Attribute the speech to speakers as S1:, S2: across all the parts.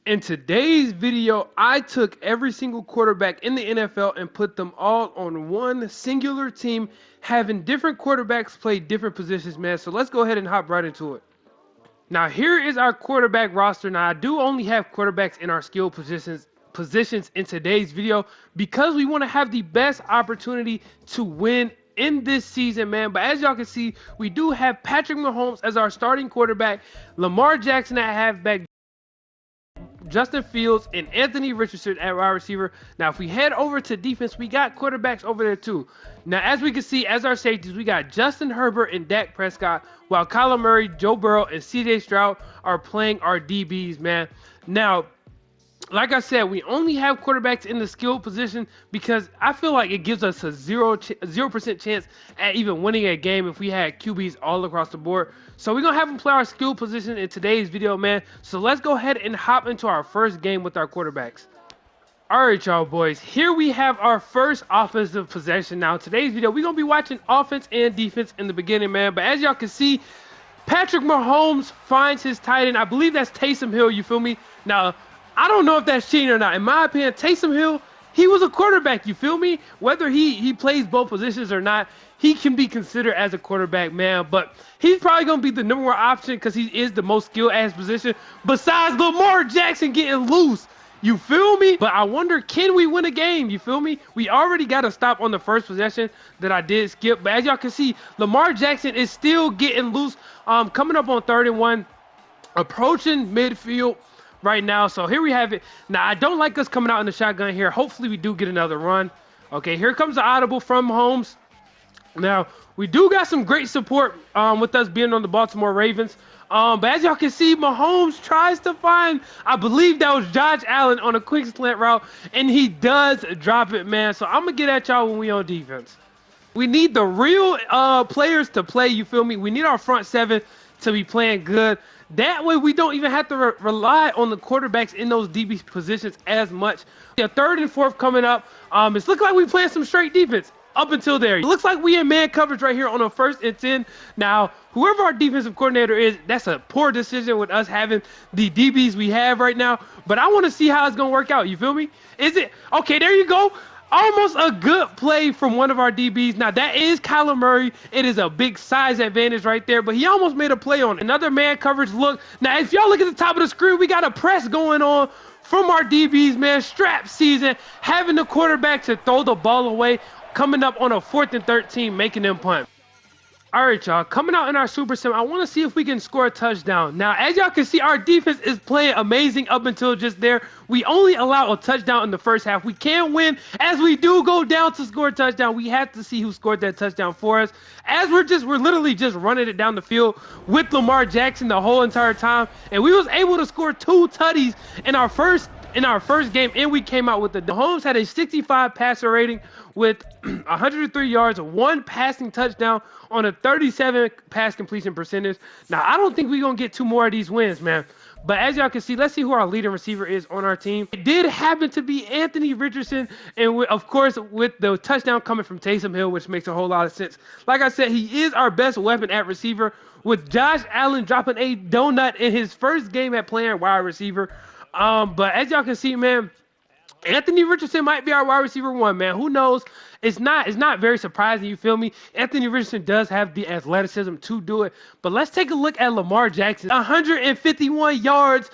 S1: In today's video, I took every single quarterback in the NFL and put them all on one singular team, having different quarterbacks play different positions, man. So let's go ahead and hop right into it. Now, here is our quarterback roster. Now, I do only have quarterbacks in our skill positions in today's video because we want to have the best opportunity to win in this season, man. But as y'all can see, we do have Patrick Mahomes as our starting quarterback, Lamar Jackson at halfback, Justin Fields, and Anthony Richardson at wide receiver. Now, if we head over to defense, we got quarterbacks over there too. Now, as we can see, as our safeties, we got Justin Herbert and Dak Prescott, while Kyler Murray, Joe Burrow, and CJ Stroud are playing our DBs, man. Now, like I said, we only have quarterbacks in the skill position because I feel like it gives us a 0% chance at even winning a game if we had QBs all across the board. So we're going to have them play our skill position in today's video, man. So let's go ahead and hop into our first game with our quarterbacks. All right, y'all boys, here we have our first offensive possession. Now, today's video, we're going to be watching offense and defense in the beginning, man. But as y'all can see, Patrick Mahomes finds his tight end. I believe that's Taysom Hill, you feel me? Now, I don't know if that's cheating or not. In my opinion, Taysom Hill, he was a quarterback, you feel me? Whether he plays both positions or not, he can be considered as a quarterback, man. But he's probably going to be the number one option because he is the most skilled-ass position besides Lamar Jackson getting loose. You feel me? But I wonder, can we win a game? You feel me? We already got a stop on the first possession that I did skip. But as y'all can see, Lamar Jackson is still getting loose. Coming up on 3rd and 1, approaching midfield right now. So here we have it. Now, I don't like us coming out in the shotgun here. Hopefully, we do get another run. Okay, here comes the audible from Mahomes. Now, we do got some great support with us being on the Baltimore Ravens. But as y'all can see, Mahomes tries to find, I believe that was Josh Allen on a quick slant route, and he does drop it, man. So I'm going to get at y'all when we on defense. We need the real players to play, you feel me? We need our front seven to be playing good. That way, we don't even have to rely on the quarterbacks in those DB positions as much. Yeah, 3rd and 4th coming up. It's looking like we playing some straight defense up until there. It looks like we in man coverage right here on a 1st and 10. Now, whoever our defensive coordinator is, that's a poor decision with us having the DBs we have right now. But I want to see how it's going to work out. You feel me? Is it? Okay, there you go. Almost a good play from one of our DBs. Now, that is Kyler Murray. It is a big size advantage right there, but he almost made a play on it. Another man coverage look. Now, if y'all look at the top of the screen, we got a press going on from our DBs, man. Strap season, having the quarterback to throw the ball away, coming up on a 4th and 13, making them punt. All right, y'all, coming out in our Super Sim, I want to see if we can score a touchdown. Now, as y'all can see, our defense is playing amazing up until just there. We only allow a touchdown in the first half. We can win as we do go down to score a touchdown. We have to see who scored that touchdown for us. As we're literally just running it down the field with Lamar Jackson the whole entire time. And we was able to score 2 tutties in our first game, and we came out with the Mahomes had a 65 passer rating with 103 yards, 1 passing touchdown on a 37 pass completion percentage. Now, I don't think we're going to get 2 more of these wins, man. But as y'all can see, let's see who our leading receiver is on our team. It did happen to be Anthony Richardson, and of course, with the touchdown coming from Taysom Hill, which makes a whole lot of sense. Like I said, he is our best weapon at receiver, with Josh Allen dropping a donut in his first game at playing wide receiver. But as y'all can see, man, Anthony Richardson might be our wide receiver 1, man. Who knows? It's not very surprising, you feel me? Anthony Richardson does have the athleticism to do it. But let's take a look at Lamar Jackson. 151 yards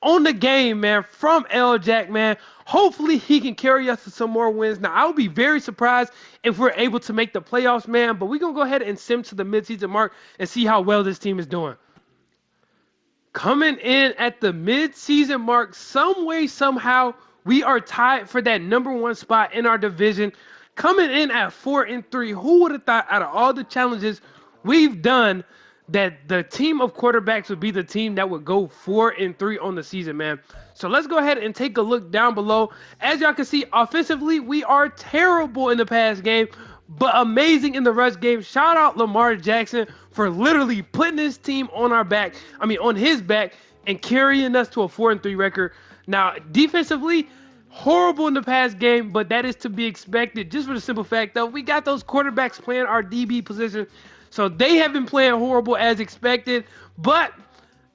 S1: on the game, man, from L-Jack, man. Hopefully he can carry us to some more wins. Now, I would be very surprised if we're able to make the playoffs, man. But we're going to go ahead and sim to the midseason mark and see how well this team is doing. Coming in at the mid-season mark, some way, somehow, we are tied for that number 1 spot in our division. Coming in at 4 and 3, who would have thought out of all the challenges we've done that the team of quarterbacks would be the team that would go 4 and 3 on the season, man? So let's go ahead and take a look down below. As y'all can see, offensively, we are terrible in the pass game, but amazing in the rush game. Shout out Lamar Jackson for literally putting his team on on his back and carrying us to a 4 and 3 record. Now, defensively, horrible in the pass game, but that is to be expected just for the simple fact that we got those quarterbacks playing our DB position. So they have been playing horrible as expected, but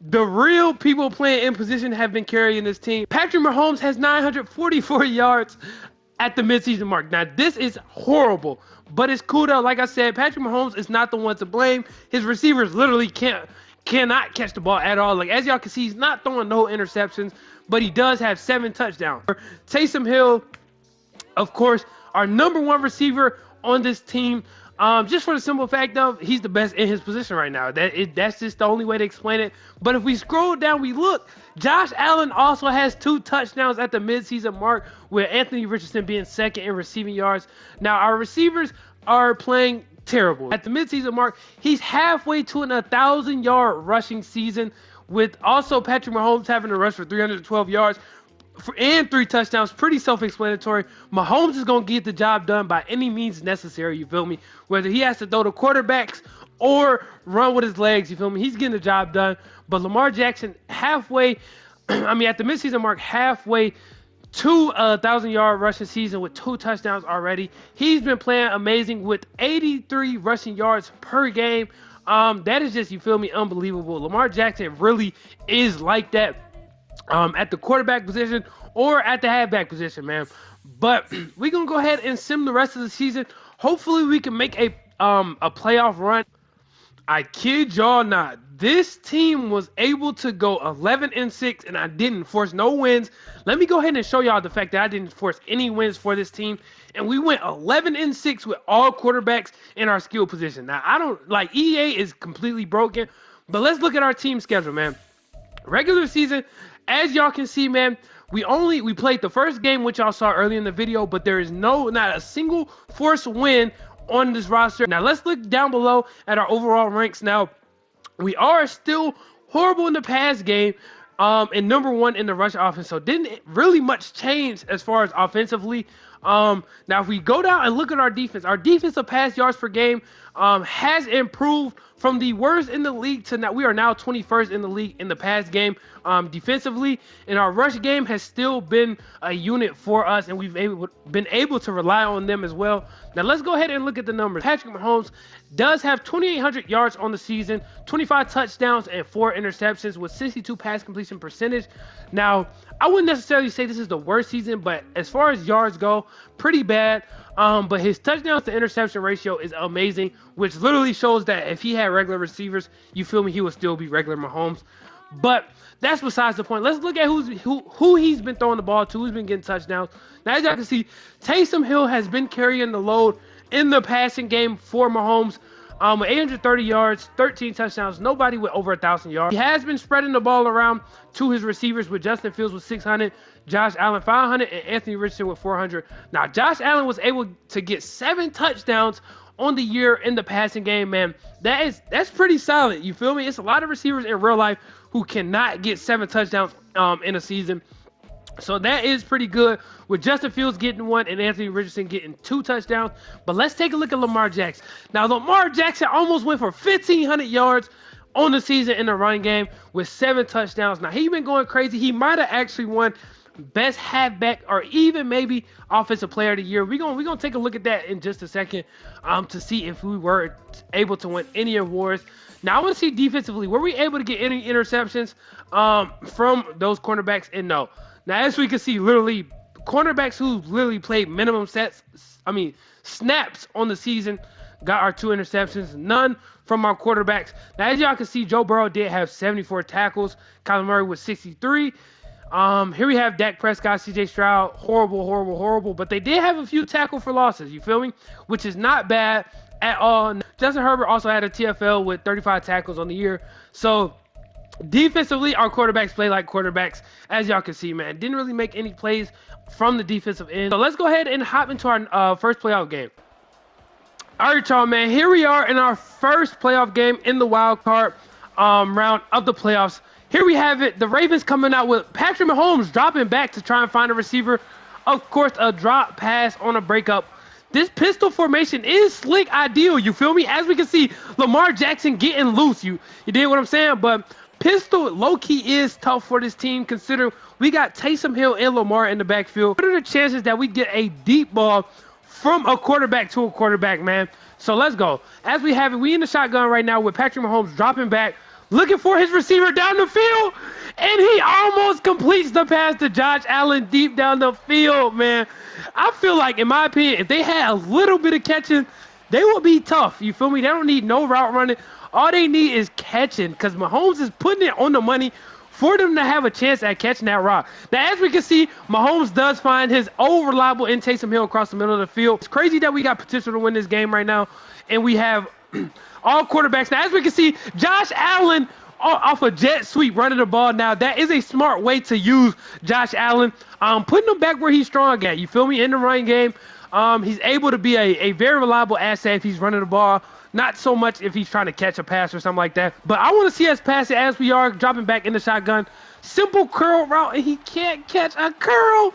S1: The real people playing in position have been carrying this team. Patrick Mahomes has 944 yards at the midseason mark. Now, this is horrible, but it's cool though. Like I said, Patrick Mahomes is not the one to blame. His receivers literally cannot catch the ball at all. Like, as y'all can see, he's not throwing no interceptions, but he does have 7 touchdowns. Taysom Hill, of course, our #1 receiver on this team. Just for the simple fact of he's the best in his position right now. That's just the only way to explain it. But if we scroll down, we look, Josh Allen also has 2 touchdowns at the midseason mark, with Anthony Richardson being second in receiving yards. Now, our receivers are playing terrible. At the midseason mark, he's halfway to an 1,000-yard rushing season, with also Patrick Mahomes having to rush for 312 yards. And 3 touchdowns, pretty self-explanatory. Mahomes is going to get the job done by any means necessary, you feel me? Whether he has to throw to quarterbacks or run with his legs, you feel me? He's getting the job done. But Lamar Jackson halfway, at the midseason mark, halfway to a 1,000-yard rushing season with 2 touchdowns already. He's been playing amazing with 83 rushing yards per game. That is just, you feel me, unbelievable. Lamar Jackson really is like that. At the quarterback position or at the halfback position, man. But we're going to go ahead and sim the rest of the season. Hopefully we can make a playoff run. I kid y'all not. This team was able to go 11-6, and I didn't force no wins. Let me go ahead and show y'all the fact that I didn't force any wins for this team. And we went 11-6 with all quarterbacks in our skill position. Now, I don't, like, EA is completely broken. But let's look at our team schedule, man. Regular season, as y'all can see, man, we played the first game, which y'all saw early in the video, but there is not a single forced win on this roster. Now, let's look down below at our overall ranks. Now, we are still horrible in the pass game, and #1 in the rush offense, so didn't really much change as far as offensively. Now, if we go down and look at our defensive pass yards per game has improved from the worst in the league to now. We are now 21st in the league in the pass game defensively, and our rush game has still been a unit for us, and we've been able to rely on them as well. Now, let's go ahead and look at the numbers. Patrick Mahomes does have 2,800 yards on the season, 25 touchdowns, and 4 interceptions with 62 pass completion percentage. Now, I wouldn't necessarily say this is the worst season, but as far as yards go, pretty bad. But his touchdowns to interception ratio is amazing, which literally shows that if he had regular receivers, you feel me, he would still be regular Mahomes. But that's besides the point. Let's look at who he's been throwing the ball to, who's been getting touchdowns. Now, as y'all can see, Taysom Hill has been carrying the load in the passing game for Mahomes. With 830 yards, 13 touchdowns, nobody with over 1,000 yards. He has been spreading the ball around to his receivers, with Justin Fields with 600, Josh Allen 500, and Anthony Richardson with 400. Now, Josh Allen was able to get 7 touchdowns on the year in the passing game, man. That's pretty solid. You feel me? It's a lot of receivers in real life who cannot get 7 touchdowns in a season. So that is pretty good, with Justin Fields getting 1 and Anthony Richardson getting 2 touchdowns. But let's take a look at Lamar Jackson. Now, Lamar Jackson almost went for 1,500 yards on the season in the running game with 7 touchdowns. Now, he's been going crazy. He might have actually won best halfback or even maybe offensive player of the year. We're gonna take a look at that in just a second to see if we were able to win any awards. Now, I want to see defensively, were we able to get any interceptions from those cornerbacks? And no. Now, as we can see, literally, cornerbacks who literally played minimum snaps on the season got our 2 interceptions. None from our quarterbacks. Now, as y'all can see, Joe Burrow did have 74 tackles. Kyler Murray with 63. Here we have Dak Prescott, CJ Stroud. Horrible. But they did have a few tackle for losses, you feel me? Which is not bad at all. Justin Herbert also had a TFL with 35 tackles on the year. So, defensively, our quarterbacks play like quarterbacks, as y'all can see, man. Didn't really make any plays from the defensive end. So let's go ahead and hop into our first playoff game. All right, y'all, man. Here we are in our first playoff game in the wild card round of the playoffs. Here we have it. The Ravens coming out with Patrick Mahomes dropping back to try and find a receiver. Of course, a drop pass on a breakup. This pistol formation is slick ideal, you feel me? As we can see, Lamar Jackson getting loose. You dig what I'm saying? But pistol low-key is tough for this team, considering we got Taysom Hill and Lamar in the backfield. What are the chances that we get a deep ball from a quarterback to a quarterback, man? So let's go. As we have it, we in the shotgun right now with Patrick Mahomes dropping back, looking for his receiver down the field, and he almost completes the pass to Josh Allen deep down the field, man. I feel like, in my opinion, if they had a little bit of catching, they would be tough. You feel me? They don't need no route running. All they need is catching, because Mahomes is putting it on the money for them to have a chance at catching that rock. Now, as we can see, Mahomes does find his old reliable in Taysom Hill across the middle of the field. It's crazy that we got potential to win this game right now, and we have all quarterbacks. Now, as we can see, Josh Allen off a jet sweep running the ball. Now, that is a smart way to use Josh Allen, putting him back where he's strong at. You feel me? In the running game, he's able to be a very reliable asset if he's running the ball. Not so much if he's trying to catch a pass or something like that. But I want to see us pass it as we are, dropping back in the shotgun. Simple curl route, and he can't catch a curl.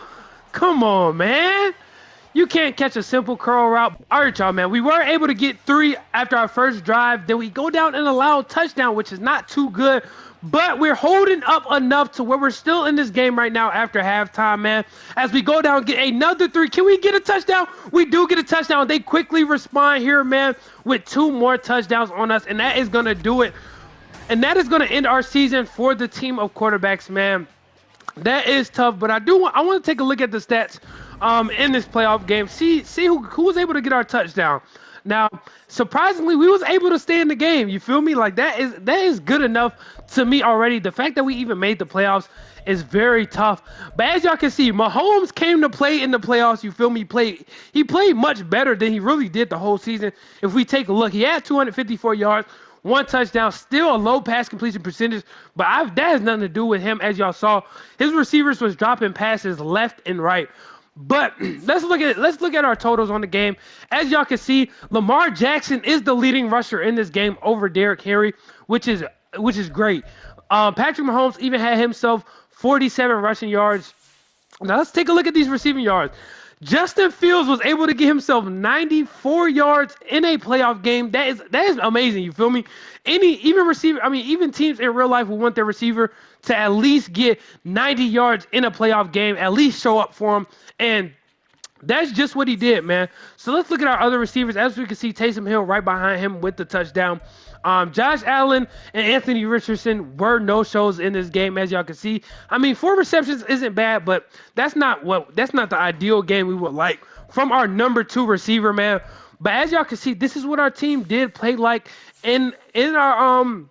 S1: Come on, man. You can't catch a simple curl route. All right, y'all, man. We were able to get 3 after our first drive. Then we go down and allow a touchdown, which is not too good. But we're holding up enough to where we're still in this game right now after halftime, man. As we go down, get another 3. Can we get a touchdown? We do get a touchdown. They quickly respond here, man, with 2 more touchdowns on us. And that is going to do it. And that is going to end our season for the team of quarterbacks, man. That is tough. But I want to take a look at the stats in this playoff game. See who was able to get our touchdown. Now, surprisingly, we was able to stay in the game. You feel me? Like, that is good enough to me already. The fact that we even made the playoffs is very tough. But as y'all can see, Mahomes came to play in the playoffs. You feel me? He played much better than he really did the whole season. If we take a look, he had 254 yards, 1 touchdown, still a low pass completion percentage. But that has nothing to do with him. As y'all saw, his receivers was dropping passes left and right. But let's look at our totals on the game. As y'all can see, Lamar Jackson is the leading rusher in this game over Derrick Henry, which is great. Patrick Mahomes even had himself 47 rushing yards. Now let's take a look at these receiving yards. Justin Fields was able to get himself 94 yards in a playoff game. That is amazing. You feel me? Even teams in real life will want their receiver to at least get 90 yards in a playoff game, at least show up for him. And that's just what he did, man. So let's look at our other receivers. As we can see, Taysom Hill right behind him with the touchdown. Josh Allen and Anthony Richardson were no-shows in this game, as y'all can see. 4 receptions isn't bad, but that's not the ideal game we would like from our number 2 receiver, man. But as y'all can see, this is what our team did play like in our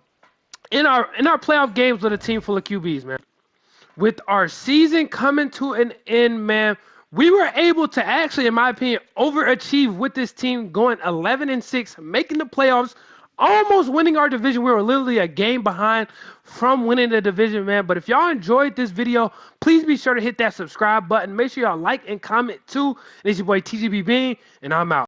S1: playoff games with a team full of QBs, man. With our season coming to an end, man, we were able to actually, in my opinion, overachieve with this team, going 11-6, making the playoffs, almost winning our division. We were literally a game behind from winning the division, man. But if y'all enjoyed this video, please be sure to hit that subscribe button. Make sure y'all like and comment too. And it's your boy tgbbean, and I'm out.